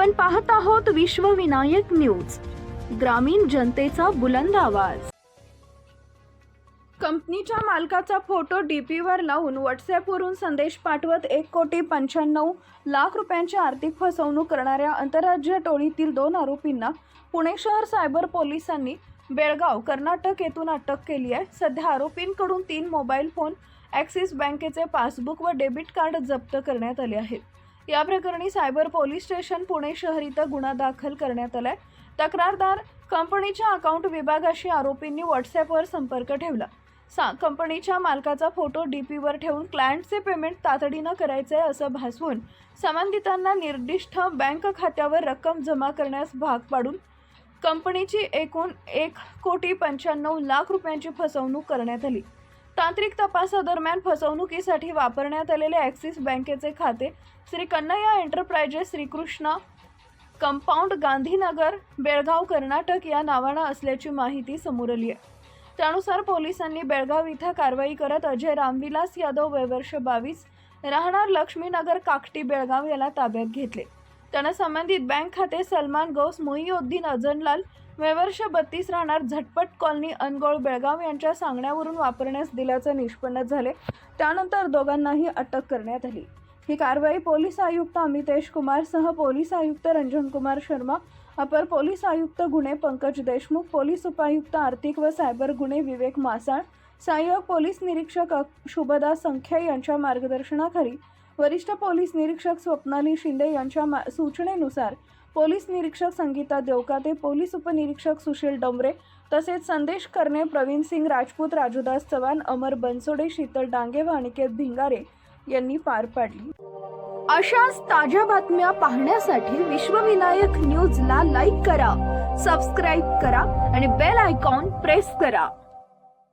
आपण पाहत आहोत विश्वविनायक न्यूज, ग्रामीण जनतेचा बुलंद आवाज। कंपनीच्या मालकाचा फोटो डीपीवर लावून व्हॉट्सॲपवरून संदेश पाठवत 1,95,00,000 रुपयांची आर्थिक फसवणूक करणाऱ्या आंतरराज्य टोळीतील 2 आरोपींना पुणे शहर सायबर पोलिसांनी बेळगाव, कर्नाटक येथून अटक केली आहे। सध्या आरोपींकडून 3 मोबाईल फोन, ॲक्सिस बँकेचे पासबुक व डेबिट कार्ड जप्त करण्यात आले आहेत। या प्रकरणी सायबर पोलीस स्टेशन पुणे शहर इथं गुन्हा दाखल करण्यात आलाय। तक्रारदार कंपनीच्या अकाउंट विभागाशी आरोपींनी व्हॉट्सॲपवर संपर्क ठेवला। कंपनीच्या मालकाचा फोटो डीपीवर ठेवून क्लायंटचे पेमेंट तातडीनं करायचे असं भासवून संबंधितांना निर्दिष्ट बँक खात्यावर रक्कम जमा करण्यास भाग पाडून कंपनीची एकूण 1,95,00,000 रुपयांची फसवणूक करण्यात आली। तांत्रिक तपासादरम्यान फसवणुकीसाठी वापरण्यात आलेले ॲक्सिस बँकेचे खाते श्री कन्हैया एंटरप्राइजेस, श्रीकृष्णा कंपाऊंड, गांधीनगर, बेळगाव, कर्नाटक या नावानं असल्याची माहिती समोर आली आहे। त्यानुसार पोलिसांनी बेळगाव इथं कारवाई करत अजय रामविलास यादव, वय वर्ष 22, राहणार लक्ष्मीनगर, काकटी, बेळगाव याला ताब्यात घेतले। त्यानं संबंधित बँक खाते सलमान गौस मोहिउद्दीन अजनलाल, वय वर्ष 32, राहणार झटपट कॉलनी, अनगोळ, बेळगाव यांच्या सांगण्यावरून वापरण्यास दिल्याचं निष्पन्न झाले। त्यानंतर दोघांनाही अटक करण्यात आली। ही कारवाई पोलीस आयुक्त अमितेश कुमार सह पोलीस आयुक्त रंजन कुमार शर्मा, अपर पोलीस आयुक्त गुन्हे पंकज देशमुख, पोलीस उपायुक्त आर्थिक व सायबर गुन्हे विवेक मासाळ, सहाय्यक पोलीस निरीक्षक शुभदा संख्या यांच्या मार्गदर्शनाखाली वरिष्ठ पोलीस निरीक्षक स्वप्नाली शिंदे यांच्या सूचनेनुसार पोलीस निरीक्षक संगीता देवकाते, पोलीस उपनिरीक्षक सुशील डोंबरे तसेच संदेश करणे, प्रवीण सिंग राजपूत, राजूदास चव्हाण, अमर बनसोडे, शीतल डांगे व अनिकेत भिंगारे यांनी पार पाडली। अशाच ताज्या बातम्या पाहण्यासाठी विश्वविनायक न्यूजला लाईक करा, सबस्क्राईब करा आणि बेल आयकॉन प्रेस करा।